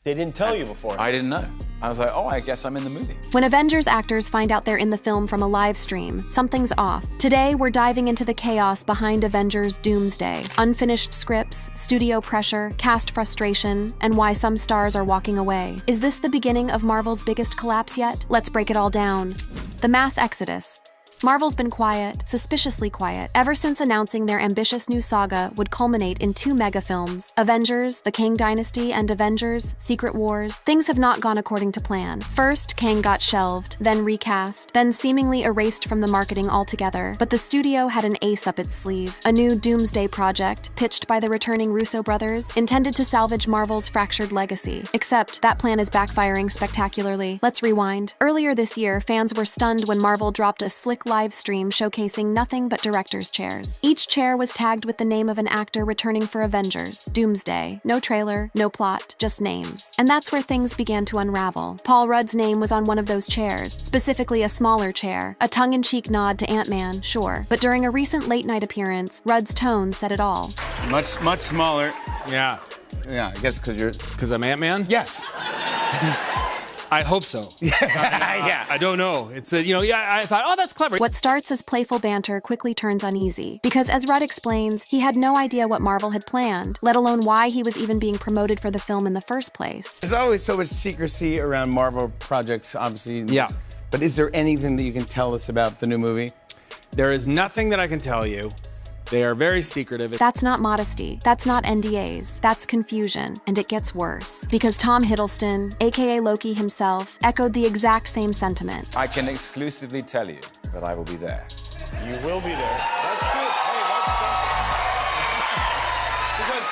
They didn't tell you before. I didn't know. I was like, oh, I guess I'm in the movie. When Avengers actors find out they're in the film from a live stream, something's off. Today, we're diving into the chaos behind Avengers Doomsday. Unfinished scripts, studio pressure, cast frustration, and why some stars are walking away. Is this the beginning of Marvel's biggest collapse yet? Let's break it all down. The mass exodus. Marvel's been quiet, suspiciously quiet, ever since announcing their ambitious new saga would culminate in 2 mega films, Avengers, The Kang Dynasty, and Avengers, Secret Wars. Things have not gone according to plan. First, Kang got shelved, then recast, then seemingly erased from the marketing altogether. But the studio had an ace up its sleeve, a new Doomsday project, pitched by the returning Russo brothers, intended to salvage Marvel's fractured legacy. Except, that plan is backfiring spectacularly. Let's rewind. Earlier this year, fans were stunned when Marvel dropped a slick live stream showcasing nothing but director's chairs. Each chair was tagged with the name of an actor returning for Avengers, Doomsday. No trailer, no plot, just names. And that's where things began to unravel. Paul Rudd's name was on one of those chairs, specifically a smaller chair, a tongue-in-cheek nod to Ant-Man, sure. But during a recent late-night appearance, Rudd's tone said it all. Much smaller. Yeah. Yeah, I guess Because I'm Ant-Man? Yes. I hope so. Yeah. I don't know. It's I thought, oh, that's clever. What starts as playful banter quickly turns uneasy. Because as Rudd explains, he had no idea what Marvel had planned, let alone why he was even being promoted for the film in the first place. There's always so much secrecy around Marvel projects, obviously. Yeah. But is there anything that you can tell us about the new movie? There is nothing that I can tell you. They are very secretive. That's not modesty. That's not NDAs. That's confusion. And it gets worse. Because Tom Hiddleston, aka Loki himself, echoed the exact same sentiment. I can exclusively tell you that I will be there. You will be there. That's good. Hey, that's something. Because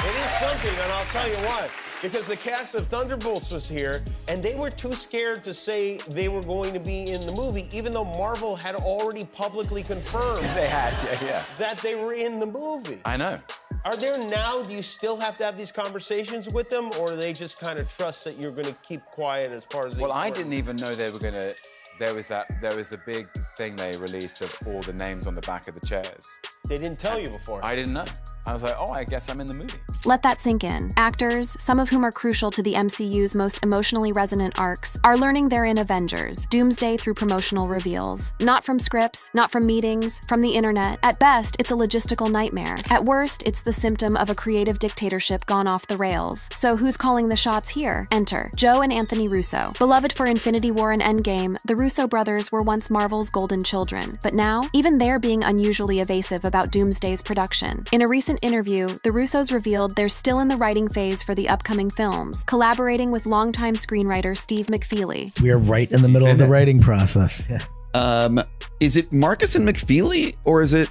it is something, and I'll tell you why. Because the cast of Thunderbolts was here, and they were too scared to say they were going to be in the movie, even though Marvel had already publicly confirmed that they were in the movie. I know. Are there now, do you still have to have these conversations with them, or do they just kind of trust that you're going to keep quiet as far as Well, I didn't even know they were going to... There was the big thing they released of all the names on the back of the chairs. They didn't tell you before. I didn't know. I was like, oh, I guess I'm in the movie. Let that sink in. Actors, some of whom are crucial to the MCU's most emotionally resonant arcs, are learning they're in Avengers, Doomsday through promotional reveals. Not from scripts, not from meetings, from the internet. At best, it's a logistical nightmare. At worst, it's the symptom of a creative dictatorship gone off the rails. So who's calling the shots here? Enter Joe and Anthony Russo. Beloved for Infinity War and Endgame, the Russo brothers were once Marvel's golden children. But now, even they're being unusually evasive about Doomsday's production. In a recent interview, the Russos revealed they're still in the writing phase for the upcoming films, collaborating with longtime screenwriter Steve McFeely. We are right in the middle of the writing process. Yeah. Is it Marcus and McFeely, or is it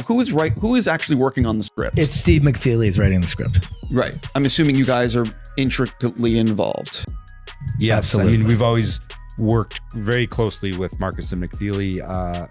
who is actually working on the script? It's Steve McFeely is writing the script. Right. I'm assuming you guys are intricately involved. Yes, Absolutely. I mean, we've always worked very closely with Marcus and McFeely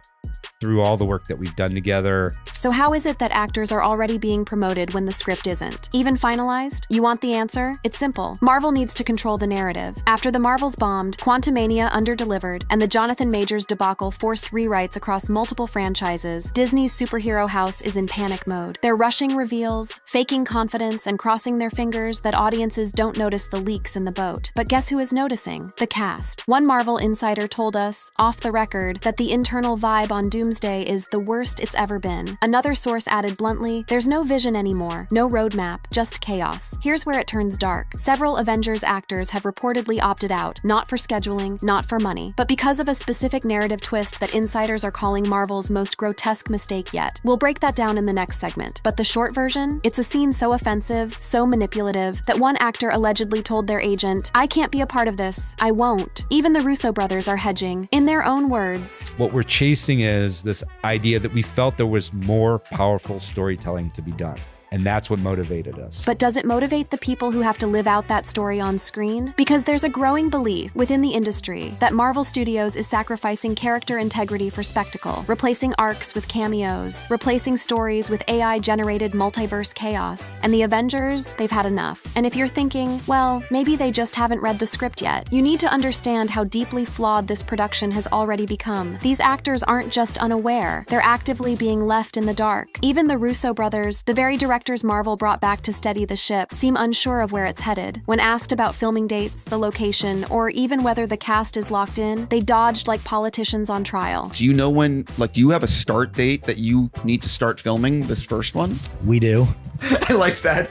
through all the work that we've done together. So how is it that actors are already being promoted when the script isn't? Even finalized? You want the answer? It's simple. Marvel needs to control the narrative. After the Marvels bombed, Quantumania underdelivered, and the Jonathan Majors debacle forced rewrites across multiple franchises, Disney's superhero house is in panic mode. They're rushing reveals, faking confidence, and crossing their fingers that audiences don't notice the leaks in the boat. But guess who is noticing? The cast. One Marvel insider told us, off the record, that the internal vibe on Doomsday is the worst it's ever been. Another source added bluntly, there's no vision anymore, no roadmap, just chaos. Here's where it turns dark. Several Avengers actors have reportedly opted out, not for scheduling, not for money, but because of a specific narrative twist that insiders are calling Marvel's most grotesque mistake yet. We'll break that down in the next segment, but the short version? It's a scene so offensive, so manipulative, that one actor allegedly told their agent, I can't be a part of this. I won't. Even the Russo brothers are hedging. In their own words, What we're chasing is this idea that we felt there was more powerful storytelling to be done. And that's what motivated us. but does it motivate the people who have to live out that story on screen? Because there's a growing belief within the industry that Marvel Studios is sacrificing character integrity for spectacle, replacing arcs with cameos, replacing stories with AI-generated multiverse chaos. And the Avengers, they've had enough. And if you're thinking, well, maybe they just haven't read the script yet, you need to understand how deeply flawed this production has already become. These actors aren't just unaware, they're actively being left in the dark. Even the Russo brothers, the very directors characters Marvel brought back to steady the ship seem unsure of where it's headed. When asked about filming dates, the location, or even whether the cast is locked in, they dodged like politicians on trial. Do you know when, like, do you have a start date that you need to start filming this first one? We do. I like that.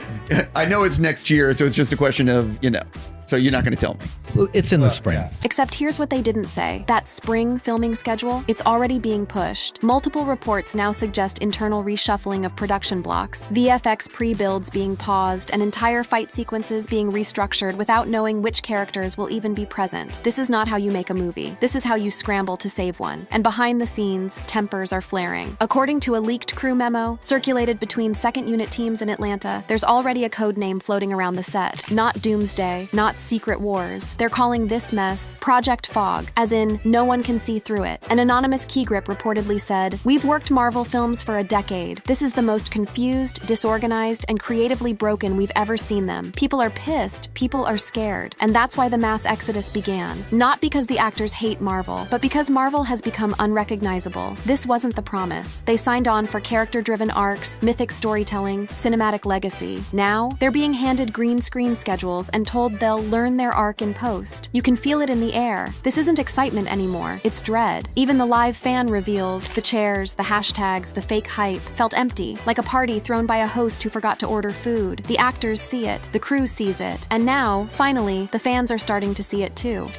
I know it's next year, so it's just a question of, so you're not going to tell me. Well, it's in the spring. Except here's what they didn't say. That spring filming schedule, it's already being pushed. Multiple reports now suggest internal reshuffling of production blocks, VFX pre-builds being paused, and entire fight sequences being restructured without knowing which characters will even be present. This is not how you make a movie. This is how you scramble to save one. And behind the scenes, tempers are flaring. According to a leaked crew memo circulated between second unit teams in Atlanta, there's already a code name floating around the set. Not Doomsday, not Secret Wars. They're calling this mess Project Fog, as in no one can see through it. An anonymous key grip reportedly said, "We've worked Marvel films for a decade. This is the most confused, disorganized, and creatively broken we've ever seen them. People are pissed, people are scared, and that's why the mass exodus began. Not because the actors hate Marvel, but because Marvel has become unrecognizable. This wasn't the promise. They signed on for character-driven arcs, mythic storytelling, cinematic legacy. Now, they're being handed green screen schedules and told they'll learn their arc in post. You can feel it in the air. This isn't excitement anymore, it's dread. Even the live fan reveals, the chairs, the hashtags, the fake hype, felt empty, like a party thrown by a host who forgot to order food. The actors see it, the crew sees it, and now, finally, the fans are starting to see it too.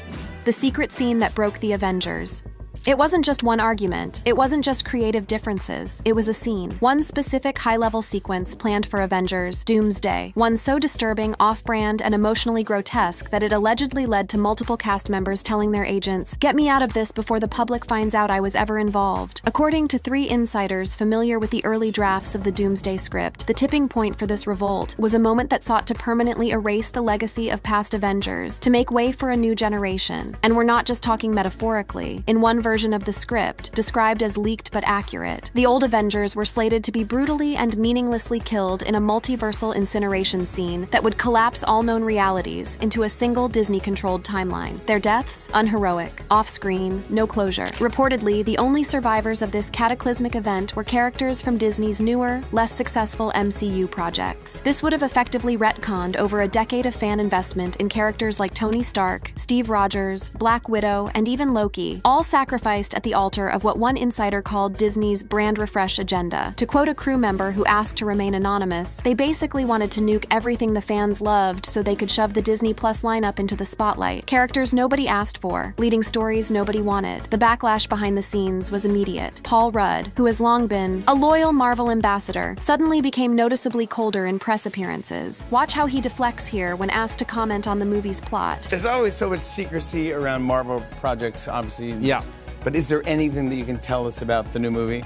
The secret scene that broke the Avengers. It wasn't just one argument. It wasn't just creative differences. It was a scene. One specific high-level sequence planned for Avengers, Doomsday. One so disturbing, off-brand, and emotionally grotesque that it allegedly led to multiple cast members telling their agents, "Get me out of this before the public finds out I was ever involved." According to 3 insiders familiar with the early drafts of the Doomsday script, the tipping point for this revolt was a moment that sought to permanently erase the legacy of past Avengers to make way for a new generation. And we're not just talking metaphorically. In one version of the script, described as leaked but accurate, the old Avengers were slated to be brutally and meaninglessly killed in a multiversal incineration scene that would collapse all known realities into a single Disney-controlled timeline. Their deaths? Unheroic. Off-screen. No closure. Reportedly, the only survivors of this cataclysmic event were characters from Disney's newer, less successful MCU projects. This would have effectively retconned over a decade of fan investment in characters like Tony Stark, Steve Rogers, Black Widow, and even Loki, all sacrificed at the altar of what one insider called Disney's brand refresh agenda. To quote a crew member who asked to remain anonymous, they basically wanted to nuke everything the fans loved so they could shove the Disney Plus lineup into the spotlight. Characters nobody asked for, leading stories nobody wanted. The backlash behind the scenes was immediate. Paul Rudd, who has long been a loyal Marvel ambassador, suddenly became noticeably colder in press appearances. Watch how he deflects here when asked to comment on the movie's plot. There's always so much secrecy around Marvel projects, obviously. Yeah. But is there anything that you can tell us about the new movie?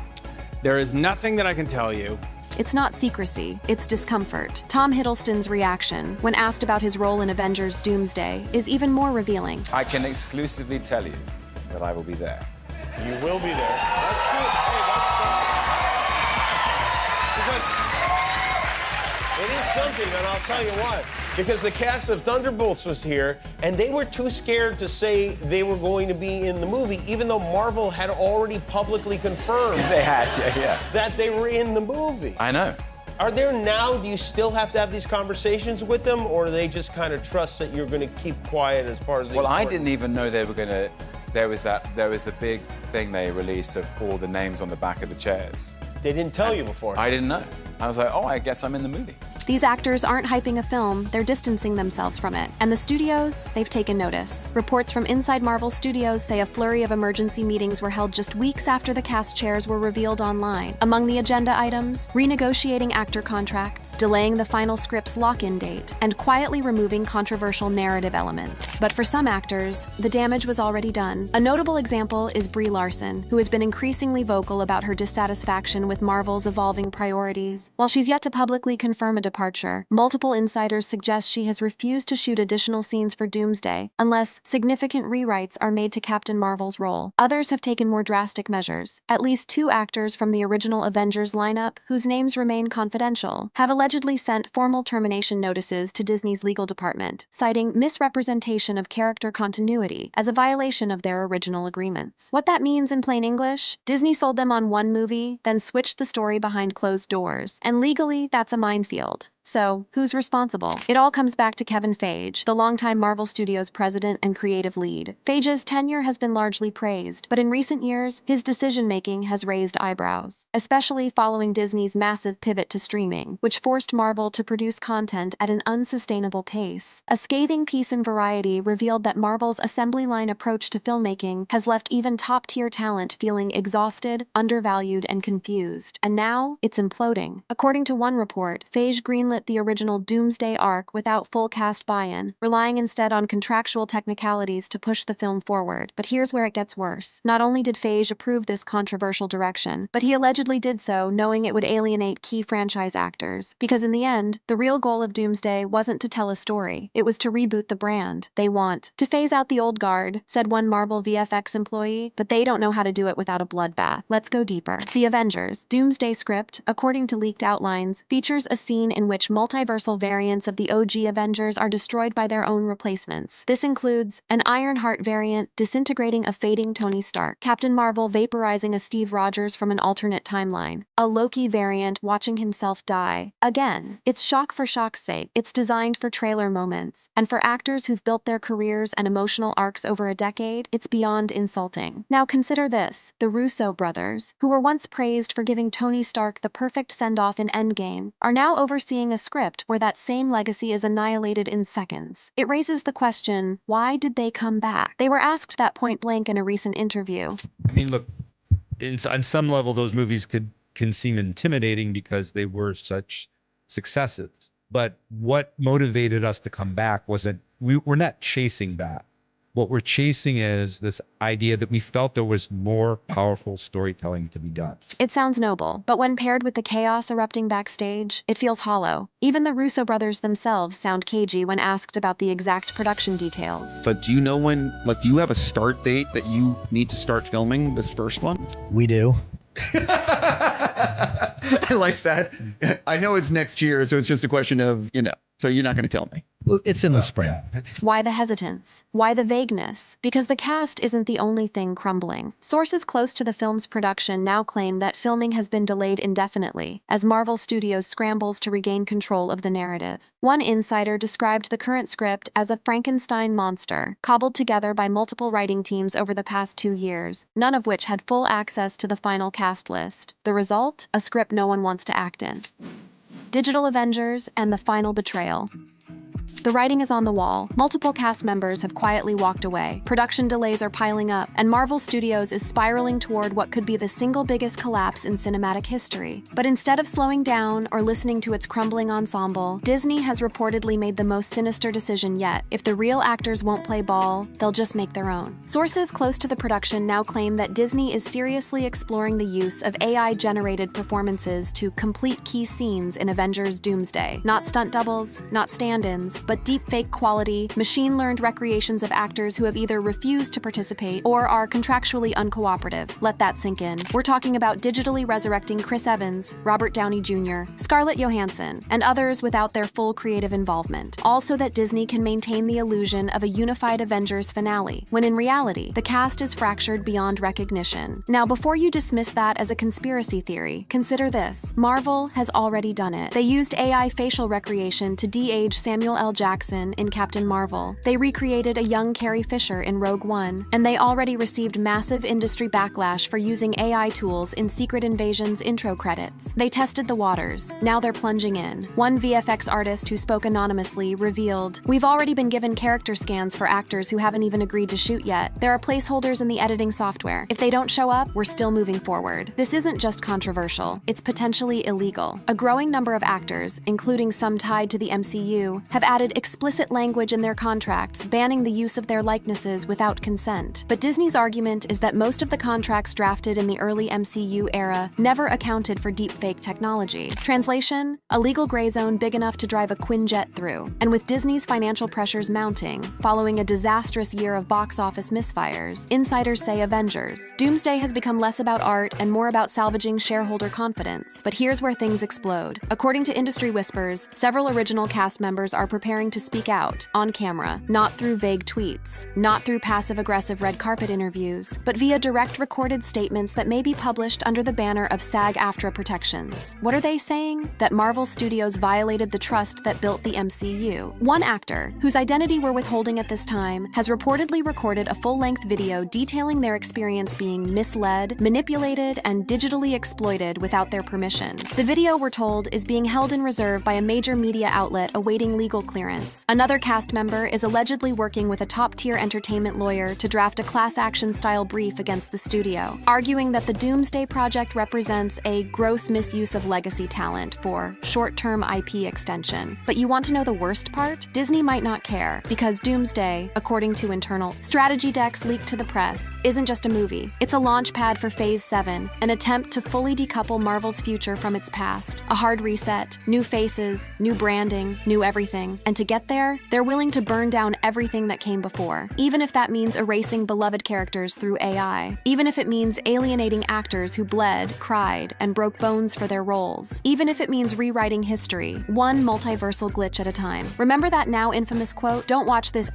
There is nothing that I can tell you. It's not secrecy, it's discomfort. Tom Hiddleston's reaction, when asked about his role in Avengers Doomsday, is even more revealing. I can exclusively tell you that I will be there. You will be there. That's good. Hey, because it is something, and I'll tell you why. Because the cast of Thunderbolts was here, and they were too scared to say they were going to be in the movie, even though Marvel had already publicly confirmed They had, yeah. that they were in the movie. I know. Are there now, do you still have to have these conversations with them, or do they just kind of trust that you're going to keep quiet as far as the Well, I important- didn't even know they were going to... There was the big thing they released of all the names on the back of the chairs. They didn't tell you before. I didn't know. I was like, oh, I guess I'm in the movie. These actors aren't hyping a film, they're distancing themselves from it. And the studios, they've taken notice. Reports from inside Marvel Studios say a flurry of emergency meetings were held just weeks after the cast chairs were revealed online. Among the agenda items, renegotiating actor contracts, delaying the final script's lock-in date, and quietly removing controversial narrative elements. But for some actors, the damage was already done. A notable example is Brie Larson, who has been increasingly vocal about her dissatisfaction with Marvel's evolving priorities. While she's yet to publicly confirm a departure, multiple insiders suggest she has refused to shoot additional scenes for Doomsday unless significant rewrites are made to Captain Marvel's role. Others have taken more drastic measures. At least 2 actors from the original Avengers lineup, whose names remain confidential, have allegedly sent formal termination notices to Disney's legal department, citing misrepresentation of character continuity as a violation of their original agreements. What that means in plain English? Disney sold them on one movie, then switched the story behind closed doors. Avengers. And legally, that's a minefield. So, who's responsible? It all comes back to Kevin Feige, the longtime Marvel Studios president and creative lead. Feige's tenure has been largely praised, but in recent years, his decision-making has raised eyebrows, especially following Disney's massive pivot to streaming, which forced Marvel to produce content at an unsustainable pace. A scathing piece in Variety revealed that Marvel's assembly line approach to filmmaking has left even top-tier talent feeling exhausted, undervalued, and confused. And now, it's imploding. According to one report, Feige greenlit the original Doomsday arc without full cast buy-in, relying instead on contractual technicalities to push the film forward. But here's where it gets worse. Not only did Feige approve this controversial direction, but he allegedly did so knowing it would alienate key franchise actors. Because in the end, the real goal of Doomsday wasn't to tell a story, it was to reboot the brand. They want to phase out the old guard, said one Marvel VFX employee, but they don't know how to do it without a bloodbath. Let's go deeper. The Avengers Doomsday script, according to leaked outlines, features a scene in which multiversal variants of the OG Avengers are destroyed by their own replacements. This includes an Ironheart variant disintegrating a fading Tony Stark, Captain Marvel vaporizing a Steve Rogers from an alternate timeline, a Loki variant watching himself die. Again, it's shock for shock's sake. It's designed for trailer moments, and for actors who've built their careers and emotional arcs over a decade, it's beyond insulting. Now consider this. The Russo brothers, who were once praised for giving Tony Stark the perfect send-off in Endgame, are now overseeing a script where that same legacy is annihilated in seconds. It raises the question, why did they come back? They were asked that point blank in a recent interview. I mean, look, on some level, those movies can seem intimidating because they were such successes. But what motivated us to come back wasn't, we're not chasing that. What we're chasing is this idea that we felt there was more powerful storytelling to be done. It sounds noble, but when paired with the chaos erupting backstage, it feels hollow. Even the Russo brothers themselves sound cagey when asked about the exact production details. But do you know when, like, do you have a start date that you need to start filming this first one? We do. I like that. I know it's next year, so it's just a question of, so you're not going to tell me. It's in the spring. Why the hesitance? Why the vagueness? Because the cast isn't the only thing crumbling. Sources close to the film's production now claim that filming has been delayed indefinitely, as Marvel Studios scrambles to regain control of the narrative. One insider described the current script as a Frankenstein monster, cobbled together by multiple writing teams over the past 2 years, none of which had full access to the final cast list. The result? A script no one wants to act in. Digital Avengers and the final betrayal. The writing is on the wall. Multiple cast members have quietly walked away. Production delays are piling up, and Marvel Studios is spiraling toward what could be the single biggest collapse in cinematic history. But instead of slowing down or listening to its crumbling ensemble, Disney has reportedly made the most sinister decision yet. If the real actors won't play ball, they'll just make their own. Sources close to the production now claim that Disney is seriously exploring the use of AI-generated performances to complete key scenes in Avengers Doomsday. Not stunt doubles, not stand-ins, but deepfake quality, machine-learned recreations of actors who have either refused to participate or are contractually uncooperative. Let that sink in. We're talking about digitally resurrecting Chris Evans, Robert Downey Jr., Scarlett Johansson, and others without their full creative involvement. All so that Disney can maintain the illusion of a unified Avengers finale, when in reality, the cast is fractured beyond recognition. Now, before you dismiss that as a conspiracy theory, consider this. Marvel has already done it. They used AI facial recreation to de-age Samuel L. Jackson in Captain Marvel. They recreated a young Carrie Fisher in Rogue One, and they already received massive industry backlash for using AI tools in Secret Invasion's intro credits. They tested the waters. Now they're plunging in. One VFX artist who spoke anonymously revealed, "We've already been given character scans for actors who haven't even agreed to shoot yet. There are placeholders in the editing software. If they don't show up, we're still moving forward." This isn't just controversial, it's potentially illegal. A growing number of actors, including some tied to the MCU, have added explicit language in their contracts banning the use of their likenesses without consent. But Disney's argument is that most of the contracts drafted in the early MCU era never accounted for deepfake technology. Translation: a legal gray zone big enough to drive a Quinjet through. And with Disney's financial pressures mounting, following a disastrous year of box office misfires, insiders say Avengers Doomsday has become less about art and more about salvaging shareholder confidence. But here's where things explode. According to industry whispers, several original cast members are prepared preparing to speak out, on camera, not through vague tweets, not through passive-aggressive red carpet interviews, but via direct recorded statements that may be published under the banner of SAG-AFTRA protections. What are they saying? That Marvel Studios violated the trust that built the MCU. One actor, whose identity we're withholding at this time, has reportedly recorded a full-length video detailing their experience being misled, manipulated, and digitally exploited without their permission. The video, we're told, is being held in reserve by a major media outlet awaiting legal clearance. Another cast member is allegedly working with a top-tier entertainment lawyer to draft a class-action-style brief against the studio, arguing that the Doomsday project represents a gross misuse of legacy talent for short-term IP extension. But you want to know the worst part? Disney might not care, because Doomsday, according to internal strategy decks leaked to the press, isn't just a movie. It's a launch pad for Phase 7, an attempt to fully decouple Marvel's future from its past. A hard reset, new faces, new branding, new everything. And to get there, they're willing to burn down everything that came before, even if that means erasing beloved characters through AI, even if it means alienating actors who bled, cried, and broke bones for their roles, even if it means rewriting history, one multiversal glitch at a time. Remember that now infamous quote, "Don't watch this."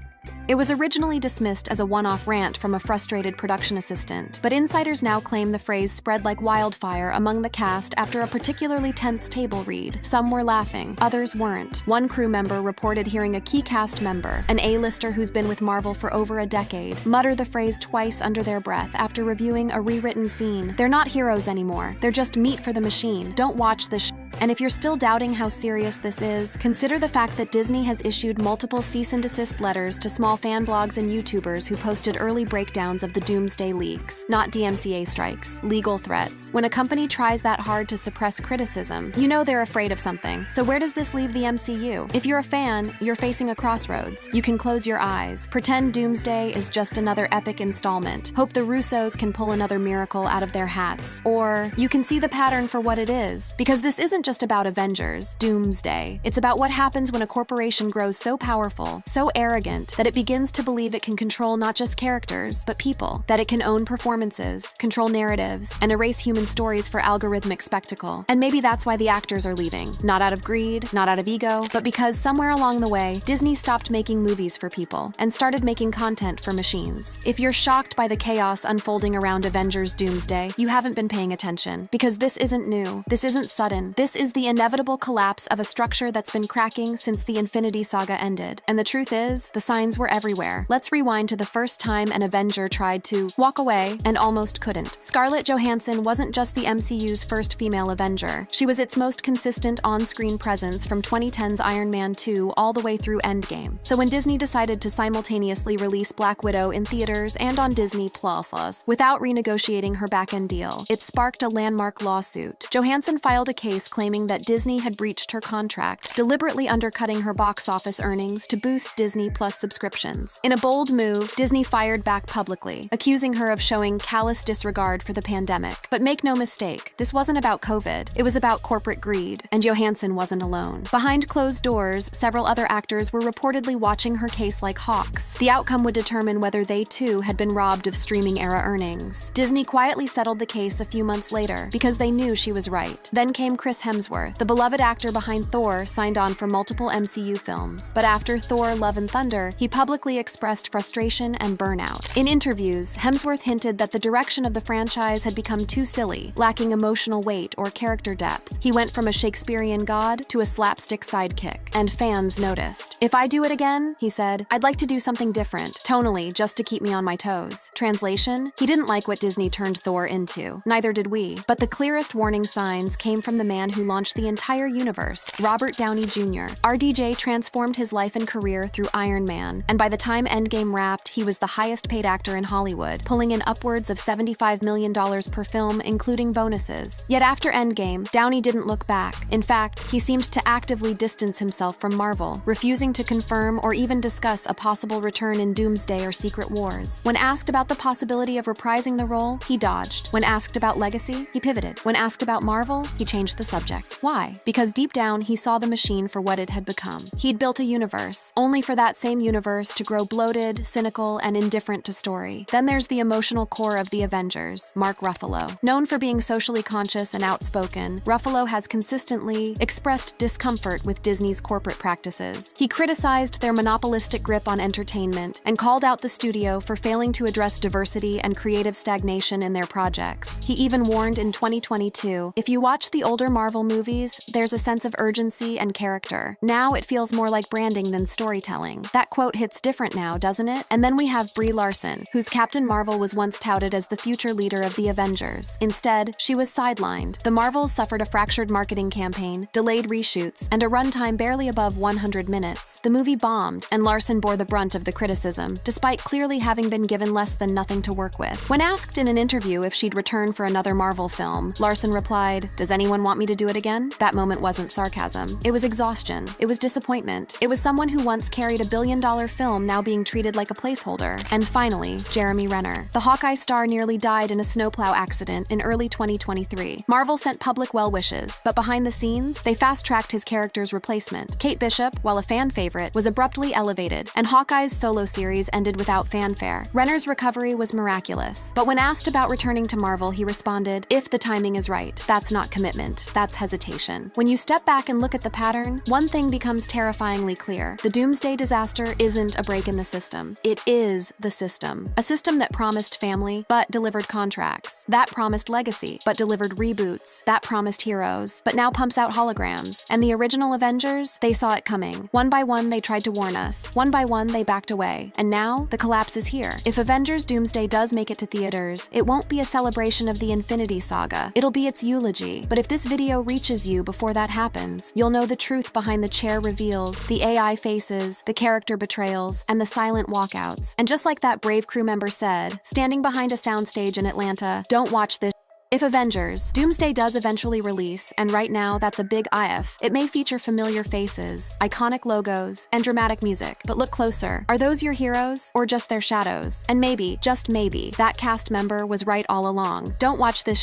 It was originally dismissed as a one-off rant from a frustrated production assistant, but insiders now claim the phrase spread like wildfire among the cast after a particularly tense table read. Some were laughing, others weren't. One crew member reported hearing a key cast member, an A-lister who's been with Marvel for over a decade, mutter the phrase twice under their breath after reviewing a rewritten scene. They're not heroes anymore. They're just meat for the machine. Don't watch this And if you're still doubting how serious this is, consider the fact that Disney has issued multiple cease and desist letters to small fan blogs and YouTubers who posted early breakdowns of the Doomsday leaks, not DMCA strikes, legal threats. When a company tries that hard to suppress criticism, you know they're afraid of something. So where does this leave the MCU? If you're a fan, you're facing a crossroads. You can close your eyes, pretend Doomsday is just another epic installment, hope the Russos can pull another miracle out of their hats, or you can see the pattern for what it is. Because this isn't just about Avengers, Doomsday. It's about what happens when a corporation grows so powerful, so arrogant, that it begins to believe it can control not just characters, but people. That it can own performances, control narratives, and erase human stories for algorithmic spectacle. And maybe that's why the actors are leaving. Not out of greed, not out of ego, but because somewhere along the way, Disney stopped making movies for people and started making content for machines. If you're shocked by the chaos unfolding around Avengers Doomsday, you haven't been paying attention. Because this isn't new. This isn't sudden. This is the inevitable collapse of a structure that's been cracking since the Infinity Saga ended. And the truth is, the signs were everywhere. Let's rewind to the first time an Avenger tried to walk away and almost couldn't. Scarlett Johansson wasn't just the MCU's first female Avenger. She was its most consistent on-screen presence from 2010's Iron Man 2 all the way through Endgame. So when Disney decided to simultaneously release Black Widow in theaters and on Disney Plus without renegotiating her back-end deal, it sparked a landmark lawsuit. Johansson filed a case claiming that Disney had breached her contract, deliberately undercutting her box office earnings to boost Disney Plus subscriptions. In a bold move, Disney fired back publicly, accusing her of showing callous disregard for the pandemic. But make no mistake, this wasn't about COVID. It was about corporate greed, and Johansson wasn't alone. Behind closed doors, several other actors were reportedly watching her case like hawks. The outcome would determine whether they too had been robbed of streaming-era earnings. Disney quietly settled the case a few months later because they knew she was right. Then came Chris Hemsworth. The beloved actor behind Thor signed on for multiple MCU films. But after Thor: Love and Thunder, he publicly expressed frustration and burnout. In interviews, Hemsworth hinted that the direction of the franchise had become too silly, lacking emotional weight or character depth. He went from a Shakespearean god to a slapstick sidekick, and fans noticed. "If I do it again," he said, "I'd like to do something different, tonally, just to keep me on my toes." Translation? He didn't like what Disney turned Thor into. Neither did we. But the clearest warning signs came from the man who launched the entire universe, Robert Downey Jr. RDJ transformed his life and career through Iron Man, and by the time Endgame wrapped, he was the highest-paid actor in Hollywood, pulling in upwards of $75 million per film, including bonuses. Yet after Endgame, Downey didn't look back. In fact, he seemed to actively distance himself from Marvel, refusing to confirm or even discuss a possible return in Doomsday or Secret Wars. When asked about the possibility of reprising the role, he dodged. When asked about legacy, he pivoted. When asked about Marvel, he changed the subject. project. Why? Because deep down, he saw the machine for what it had become. He'd built a universe, only for that same universe to grow bloated, cynical, and indifferent to story. Then there's the emotional core of the Avengers, Mark Ruffalo. Known for being socially conscious and outspoken, Ruffalo has consistently expressed discomfort with Disney's corporate practices. He criticized their monopolistic grip on entertainment and called out the studio for failing to address diversity and creative stagnation in their projects. He even warned in 2022, "If you watch the older Marvel movies, there's a sense of urgency and character. Now it feels more like branding than storytelling." That quote hits different now, doesn't it? And then we have Brie Larson, whose Captain Marvel was once touted as the future leader of the Avengers. Instead, she was sidelined. The Marvels suffered a fractured marketing campaign, delayed reshoots, and a runtime barely above 100 minutes. The movie bombed, and Larson bore the brunt of the criticism, despite clearly having been given less than nothing to work with. When asked in an interview if she'd return for another Marvel film, Larson replied, "Does anyone want me to do it again?" That moment wasn't sarcasm. It was exhaustion. It was disappointment. It was someone who once carried a billion-dollar film now being treated like a placeholder. And finally, Jeremy Renner. The Hawkeye star nearly died in a snowplow accident in early 2023. Marvel sent public well wishes, but behind the scenes, they fast-tracked his character's replacement. Kate Bishop, while a fan favorite, was abruptly elevated, and Hawkeye's solo series ended without fanfare. Renner's recovery was miraculous, but when asked about returning to Marvel, he responded, "If the timing is right. That's not commitment. That's hesitation." When you step back and look at the pattern, one thing becomes terrifyingly clear. The Doomsday disaster isn't a break in the system. It is the system. A system that promised family, but delivered contracts. That promised legacy, but delivered reboots. That promised heroes, but now pumps out holograms. And the original Avengers, they saw it coming. One by one, they tried to warn us. One by one, they backed away. And now, the collapse is here. If Avengers Doomsday does make it to theaters, it won't be a celebration of the Infinity Saga. It'll be its eulogy. But if this video reaches you before that happens, you'll know the truth behind the chair reveals, the AI faces, the character betrayals, and the silent walkouts. And just like that brave crew member said, standing behind a soundstage in Atlanta, "Don't watch this." If Avengers Doomsday does eventually release, and right now that's a big if, it may feature familiar faces, iconic logos, and dramatic music. But look closer. Are those your heroes, or just their shadows? And maybe, just maybe, that cast member was right all along. Don't watch this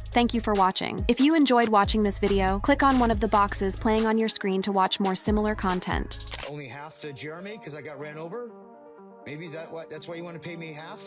Thank you for watching. If you enjoyed watching this video, click on one of the boxes playing on your screen to watch more similar content. Only half to Jeremy because I got ran over? Maybe that's why you want to pay me half?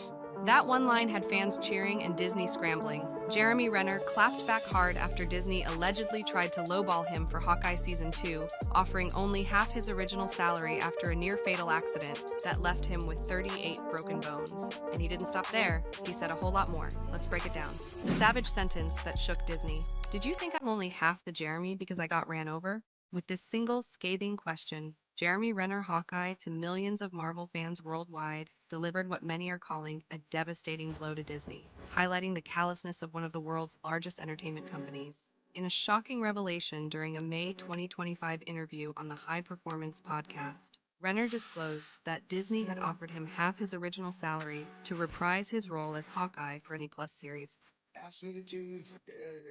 That one line had fans cheering and Disney scrambling. Jeremy Renner clapped back hard after Disney allegedly tried to lowball him for Hawkeye Season 2, offering only half his original salary after a near-fatal accident that left him with 38 broken bones. And he didn't stop there. He said a whole lot more. Let's break it down. The savage sentence that shook Disney. Did you think I'm only half the Jeremy because I got ran over? With this single scathing question, Jeremy Renner Hawkeye to millions of Marvel fans worldwide delivered what many are calling a devastating blow to Disney, highlighting the callousness of one of the world's largest entertainment companies. In a shocking revelation during a May 2025 interview on the High Performance podcast, Renner disclosed that Disney had offered him half his original salary to reprise his role as Hawkeye for any Plus series. Asked me to do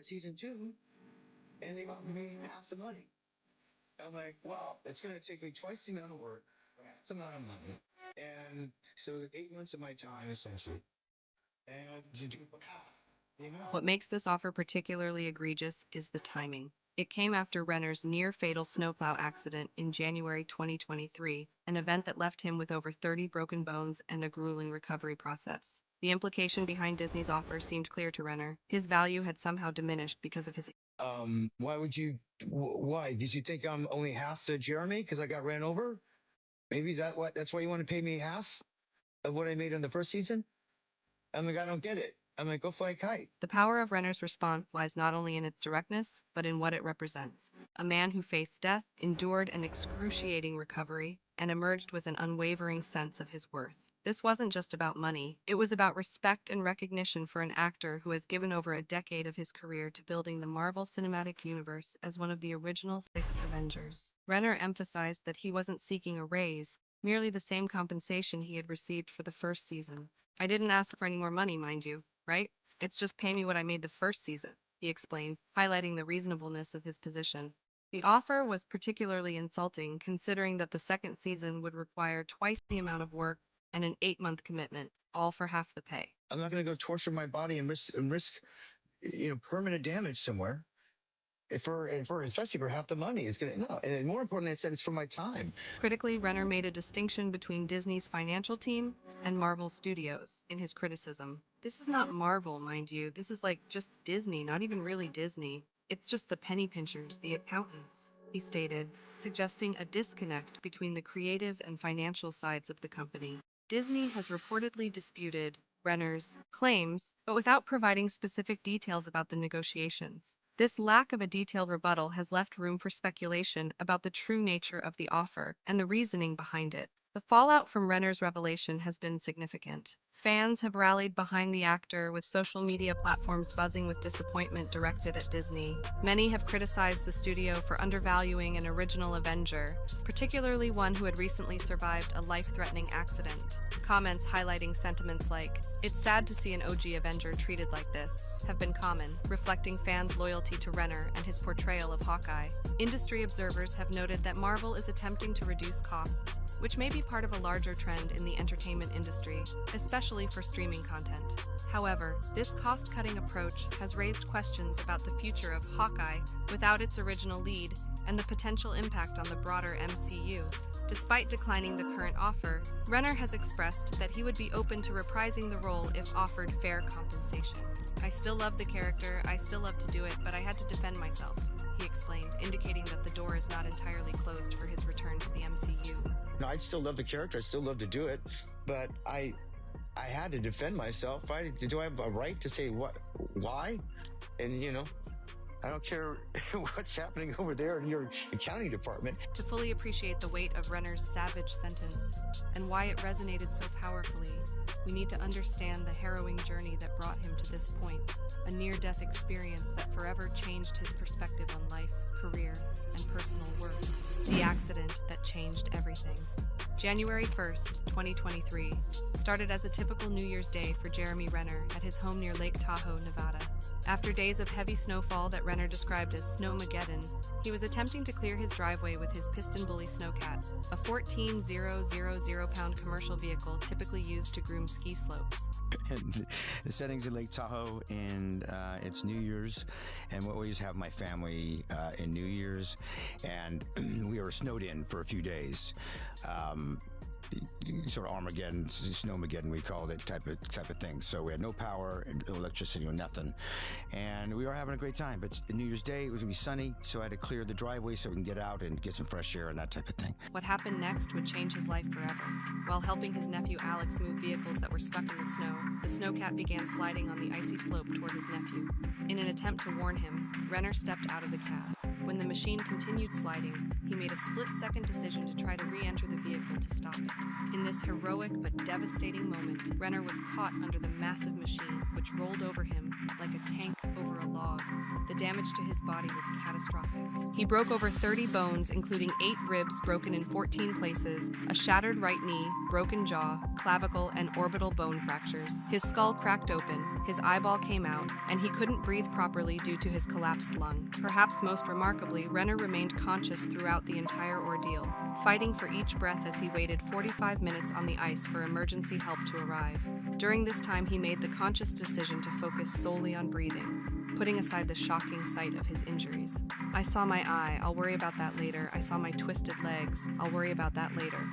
Season 2, and they offered me half the money. I'm like, wow, it's going to take me twice the amount of work, it's a lot of money. And so 8 months of my time, essentially. And to do half. What makes this offer particularly egregious is the timing. It came after Renner's near-fatal snowplow accident in January 2023, an event that left him with over 30 broken bones and a grueling recovery process. The implication behind Disney's offer seemed clear to Renner. His value had somehow diminished because of his... Why? Did you think I'm only half the Jeremy because I got ran over? Maybe that's why you want to pay me half of what I made in the first season? I'm like, I don't get it. I'm like, go fly a kite. The power of Renner's response lies not only in its directness, but in what it represents. A man who faced death, endured an excruciating recovery, and emerged with an unwavering sense of his worth. This wasn't just about money. It was about respect and recognition for an actor who has given over a decade of his career to building the Marvel Cinematic Universe as one of the original 6 Avengers. Renner emphasized that he wasn't seeking a raise, merely the same compensation he had received for the first season. "I didn't ask for any more money, mind you, right? It's just pay me what I made the first season," he explained, highlighting the reasonableness of his position. The offer was particularly insulting, considering that the second season would require twice the amount of work and an 8-month commitment, all for half the pay. I'm not going to go torture my body and risk permanent damage somewhere. especially for half the money. It's gonna no, and more importantly, I said it's for my time. Critically, Renner made a distinction between Disney's financial team and Marvel Studios in his criticism. This is not Marvel, mind you. This is like just Disney, not even really Disney. It's just the penny pinchers, the accountants, he stated, suggesting a disconnect between the creative and financial sides of the company. Disney has reportedly disputed Renner's claims, but without providing specific details about the negotiations. This lack of a detailed rebuttal has left room for speculation about the true nature of the offer and the reasoning behind it. The fallout from Renner's revelation has been significant. Fans have rallied behind the actor, with social media platforms buzzing with disappointment directed at Disney. Many have criticized the studio for undervaluing an original Avenger, particularly one who had recently survived a life-threatening accident. Comments highlighting sentiments like, "It's sad to see an OG Avenger treated like this," have been common, reflecting fans' loyalty to Renner and his portrayal of Hawkeye. Industry observers have noted that Marvel is attempting to reduce costs, which may be part of a larger trend in the entertainment industry, especially for streaming content. However, this cost-cutting approach has raised questions about the future of Hawkeye without its original lead and the potential impact on the broader MCU. Despite declining the current offer, Renner has expressed that he would be open to reprising the role if offered fair compensation. "I still love the character, I still love to do it, but I had to defend myself," he explained, indicating that the door is not entirely closed for his return to the MCU. No, I still love the character. I still love to do it, but I had to defend myself. Do I have a right to say why? And I don't care what's happening over there in your accounting department. To fully appreciate the weight of Renner's savage sentence and why it resonated so powerfully, we need to understand the harrowing journey that brought him to this point, a near-death experience that forever changed his perspective on life, career, and personal worth. The accident that changed everything. January 1st, 2023, started as a typical New Year's Day for Jeremy Renner at his home near Lake Tahoe, Nevada. After days of heavy snowfall that Renner described as Snowmageddon, he was attempting to clear his driveway with his Piston Bully Snowcat, a 14,000-pound commercial vehicle typically used to groom ski slopes. And the setting's in Lake Tahoe, and it's New Year's, and we always have my family in New Year's, and we were snowed in for a few days. Sort of Armageddon, Snowmageddon, we called it, type of thing. So we had no power, no electricity, or nothing, and we were having a great time. But New Year's Day, it was gonna be sunny, so I had to clear the driveway so we can get out and get some fresh air and that type of thing. What happened next would change his life forever. While helping his nephew Alex move vehicles that were stuck in the snow, the Snowcat began sliding on the icy slope toward his nephew. In an attempt to warn him, Renner stepped out of the cab. When the machine continued sliding, he made a split-second decision to try to re-enter the vehicle to stop it. In this heroic but devastating moment, Renner was caught under the massive machine, which rolled over him like a tank over a log. The damage to his body was catastrophic. He broke over 30 bones, including 8 ribs broken in 14 places, a shattered right knee, broken jaw, clavicle, and orbital bone fractures. His skull cracked open, his eyeball came out, and he couldn't breathe properly due to his collapsed lung. Perhaps most remarkably, Renner remained conscious throughout the entire ordeal, fighting for each breath as he waited 45 minutes on the ice for emergency help to arrive. During this time, he made the conscious decision to focus solely on breathing, putting aside the shocking sight of his injuries. "I saw my eye, I'll worry about that later. I saw my twisted legs, I'll worry about that later,"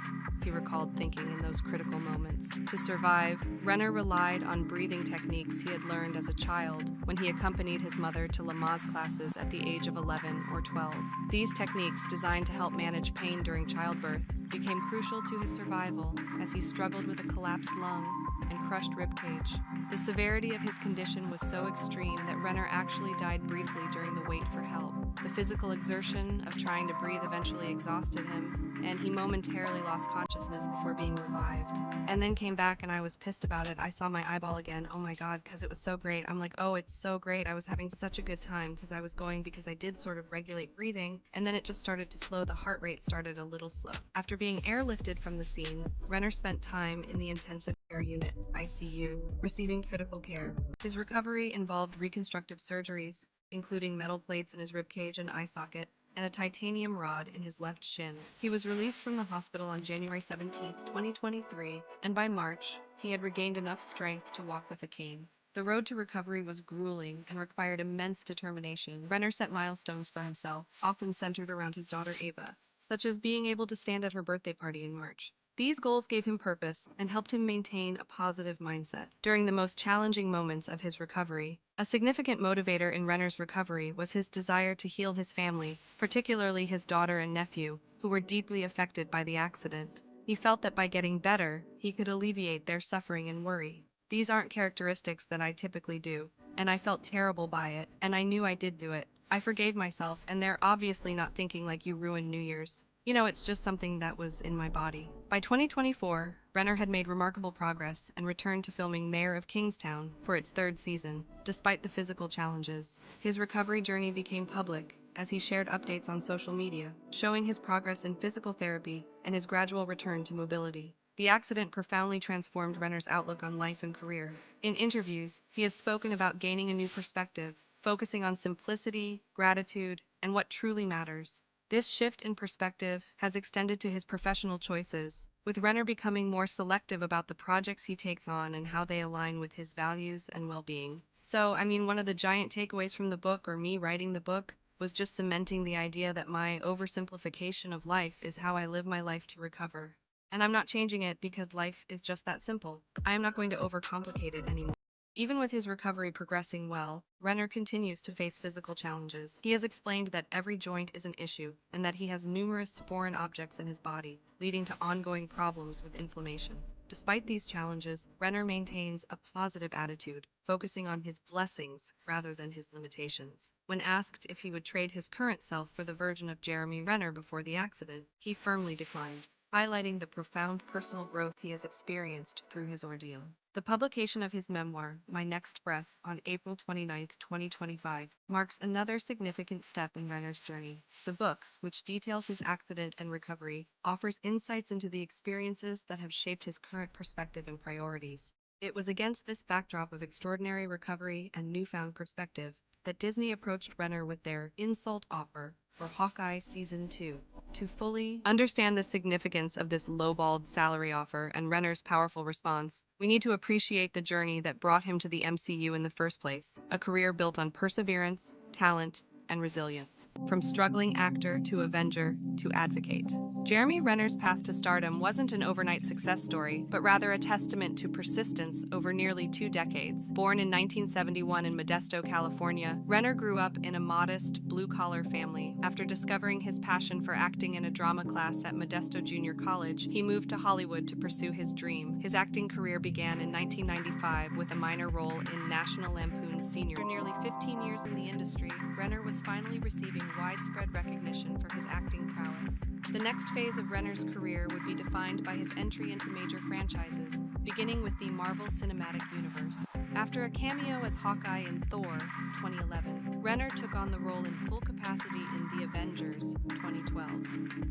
he recalled thinking in those critical moments. To survive, Renner relied on breathing techniques he had learned as a child when he accompanied his mother to Lamaze classes at the age of 11 or 12. These techniques, designed to help manage pain during childbirth, became crucial to his survival as he struggled with a collapsed lung and crushed ribcage. The severity of his condition was so extreme that Renner actually died briefly during the wait for help. The physical exertion of trying to breathe eventually exhausted him, and he momentarily lost consciousness before being revived. And then came back, and I was pissed about it. I saw my eyeball again. Oh my God, because it was so great. I'm like, oh, it's so great. I was having such a good time because I did sort of regulate breathing, and then it just started to slow. The heart rate started a little slow. After being airlifted from the scene, Renner spent time in the intensive care unit, ICU, receiving critical care. His recovery involved reconstructive surgeries, including metal plates in his ribcage and eye socket, and a titanium rod in his left shin. He was released from the hospital on January 17, 2023, and by March, he had regained enough strength to walk with a cane. The road to recovery was grueling and required immense determination. Renner set milestones for himself, often centered around his daughter Ava, such as being able to stand at her birthday party in March. These goals gave him purpose and helped him maintain a positive mindset during the most challenging moments of his recovery. A significant motivator in Renner's recovery was his desire to heal his family, particularly his daughter and nephew, who were deeply affected by the accident. He felt that by getting better, he could alleviate their suffering and worry. These aren't characteristics that I typically do, and I felt terrible by it, and I knew I did do it. I forgave myself, and they're obviously not thinking like you ruined New Year's. You know, it's just something that was in my body. By 2024, Renner had made remarkable progress and returned to filming Mayor of Kingstown for its third season. Despite the physical challenges, his recovery journey became public as he shared updates on social media, showing his progress in physical therapy and his gradual return to mobility. The accident profoundly transformed Renner's outlook on life and career. In interviews, he has spoken about gaining a new perspective, focusing on simplicity, gratitude, and what truly matters. This shift in perspective has extended to his professional choices, with Renner becoming more selective about the projects he takes on and how they align with his values and well-being. So, I mean, one of the giant takeaways from the book, or me writing the book, was just cementing the idea that my oversimplification of life is how I live my life to recover. And I'm not changing it because life is just that simple. I am not going to overcomplicate it anymore. Even with his recovery progressing well, Renner continues to face physical challenges. He has explained that every joint is an issue and that he has numerous foreign objects in his body, leading to ongoing problems with inflammation. Despite these challenges, Renner maintains a positive attitude, focusing on his blessings rather than his limitations. When asked if he would trade his current self for the version of Jeremy Renner before the accident, he firmly declined, highlighting the profound personal growth he has experienced through his ordeal. The publication of his memoir, My Next Breath, on April 29, 2025, marks another significant step in Renner's journey. The book, which details his accident and recovery, offers insights into the experiences that have shaped his current perspective and priorities. It was against this backdrop of extraordinary recovery and newfound perspective that Disney approached Renner with their insult offer for Hawkeye Season 2. To fully understand the significance of this lowballed salary offer and Renner's powerful response, we need to appreciate the journey that brought him to the MCU in the first place, a career built on perseverance, talent, and resilience. From struggling actor to Avenger to advocate, Jeremy Renner's path to stardom wasn't an overnight success story, but rather a testament to persistence over nearly 2 decades. Born in 1971 in Modesto, California, Renner grew up in a modest, blue-collar family. After discovering his passion for acting in a drama class at Modesto Junior College, he moved to Hollywood to pursue his dream. His acting career began in 1995 with a minor role in National Lampoon's Senior. After nearly 15 years in the industry, Renner was finally receiving widespread recognition for his acting prowess. The next phase of Renner's career would be defined by his entry into major franchises, beginning with the Marvel Cinematic Universe. After a cameo as Hawkeye in Thor 2011, Renner took on the role in full capacity in The Avengers 2012.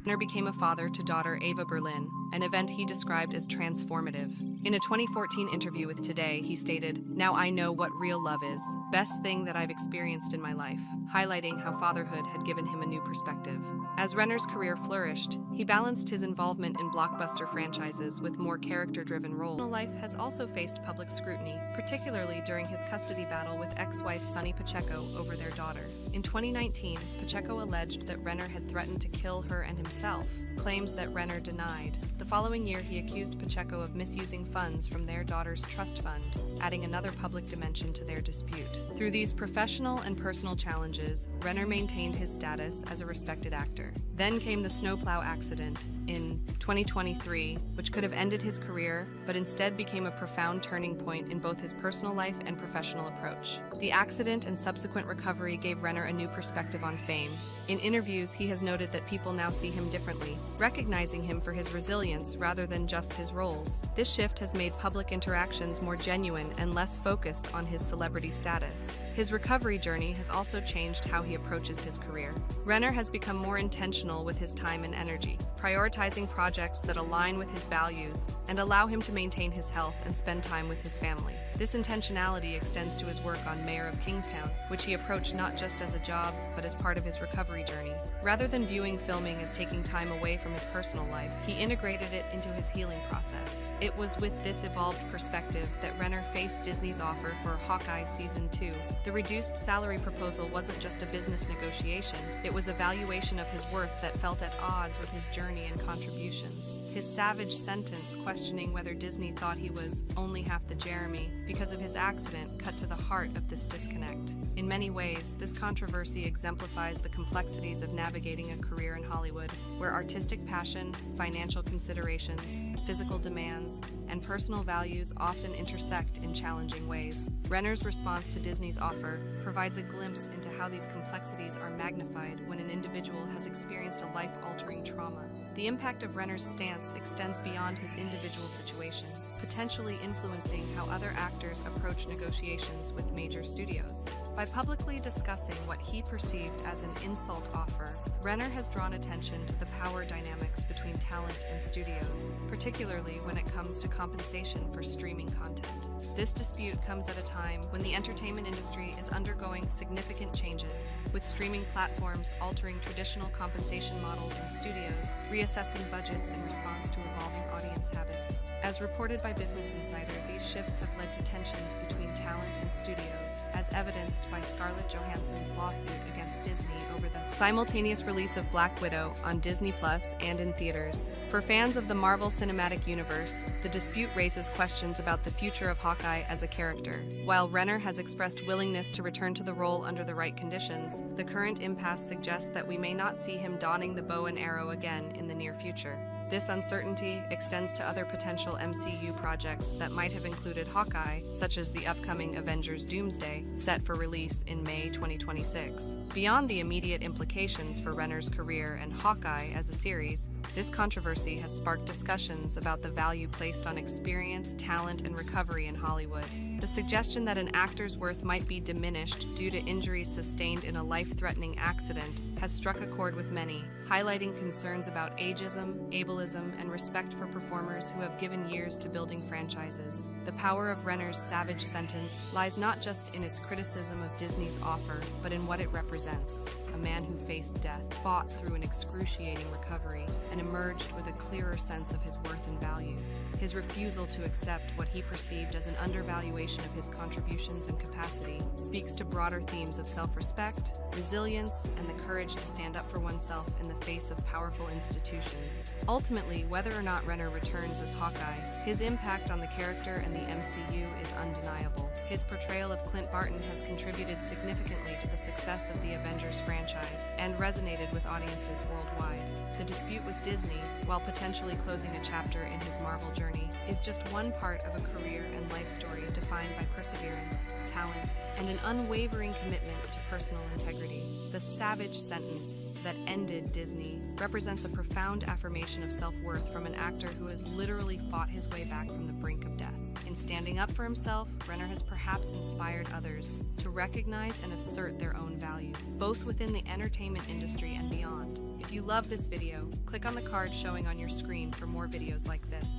Renner became a father to daughter Ava Berlin, an event he described as transformative. In a 2014 interview with Today, he stated, "Now I know what real love is. Best thing that I've experienced in my life," highlighting how fatherhood had given him a new perspective. As Renner's career flourished, he balanced his involvement in blockbuster franchises with more character-driven roles. His life has also faced public scrutiny, particularly during his custody battle with ex-wife Sonny Pacheco over their daughter. In 2019, Pacheco alleged that Renner had threatened to kill her and himself, claims that Renner denied. The following year, he accused Pacheco of misusing funds from their daughter's trust fund, adding another public dimension to their dispute. Through these professional and personal challenges, Renner maintained his status as a respected actor. Then came the snowplow accident in 2023, which could have ended his career, but instead became a profound turning point in both his personal life and professional approach. The accident and subsequent recovery gave Renner a new perspective on fame. In interviews, he has noted that people now see him differently, recognizing him for his resilience rather than just his roles. This shift has made public interactions more genuine and less focused on his celebrity status. His recovery journey has also changed how he approaches his career. Renner has become more intentional with his time and energy, prioritizing projects that align with his values and allow him to maintain his health and spend time with his family. This intentionality extends to his work on Mayor of Kingstown, which he approached not just as a job, but as part of his recovery journey. Rather than viewing filming as taking time away from his personal life, he integrated it into his healing process. It was with this evolved perspective that Renner faced Disney's offer for Hawkeye Season 2. The reduced salary proposal wasn't just a business negotiation, it was a valuation of his worth that felt at odds with his journey and contributions. His savage sentence questioning whether Disney thought he was only half the Jeremy because of his accident cut to the heart of this disconnect. In many ways, this controversy exemplifies the complexities of navigating a career in Hollywood, where artistic passion, financial considerations, physical demands, and personal values often intersect in challenging ways. Renner's response to Disney's offer provides a glimpse into how these complexities are magnified when an individual has experienced a life-altering trauma. The impact of Renner's stance extends beyond his individual situation, potentially influencing how other actors approach negotiations with major studios. By publicly discussing what he perceived as an insult offer, Renner has drawn attention to the power dynamics between talent and studios, particularly when it comes to compensation for streaming content. This dispute comes at a time when the entertainment industry is undergoing significant changes, with streaming platforms altering traditional compensation models and studios reassessing budgets in response to evolving audience habits. As reported by Business Insider, these shifts have led to tensions between talent and studios, as evidenced by Scarlett Johansson's lawsuit against Disney over the simultaneous release of Black Widow on Disney Plus and in theaters. For fans of the Marvel Cinematic Universe, the dispute raises questions about the future of Hawkeye as a character. While Renner has expressed willingness to return to the role under the right conditions, the current impasse suggests that we may not see him donning the bow and arrow again in the near future. This uncertainty extends to other potential MCU projects that might have included Hawkeye, such as the upcoming Avengers Doomsday, set for release in May 2026. Beyond the immediate implications for Renner's career and Hawkeye as a series, this controversy has sparked discussions about the value placed on experience, talent, and recovery in Hollywood. The suggestion that an actor's worth might be diminished due to injuries sustained in a life-threatening accident has struck a chord with many, highlighting concerns about ageism, ableism, and respect for performers who have given years to building franchises. The power of Renner's savage sentence lies not just in its criticism of Disney's offer, but in what it represents. A man who faced death, fought through an excruciating recovery, and emerged with a clearer sense of his worth and values. His refusal to accept what he perceived as an undervaluation of his contributions and capacity speaks to broader themes of self-respect, resilience, and the courage to stand up for oneself in the face of powerful institutions. Ultimately, whether or not Renner returns as Hawkeye, his impact on the character and the MCU is undeniable. His portrayal of Clint Barton has contributed significantly to the success of the Avengers franchise and resonated with audiences worldwide. The dispute with Disney, while potentially closing a chapter in his Marvel journey, is just one part of a career and life story defined by perseverance, talent, and an unwavering commitment to personal integrity. The savage sentence that ended Disney represents a profound affirmation of self-worth from an actor who has literally fought his way back from the brink of death. In standing up for himself, Renner has perhaps inspired others to recognize and assert their own value, both within the entertainment industry and beyond. If you love this video, click on the card showing on your screen for more videos like this.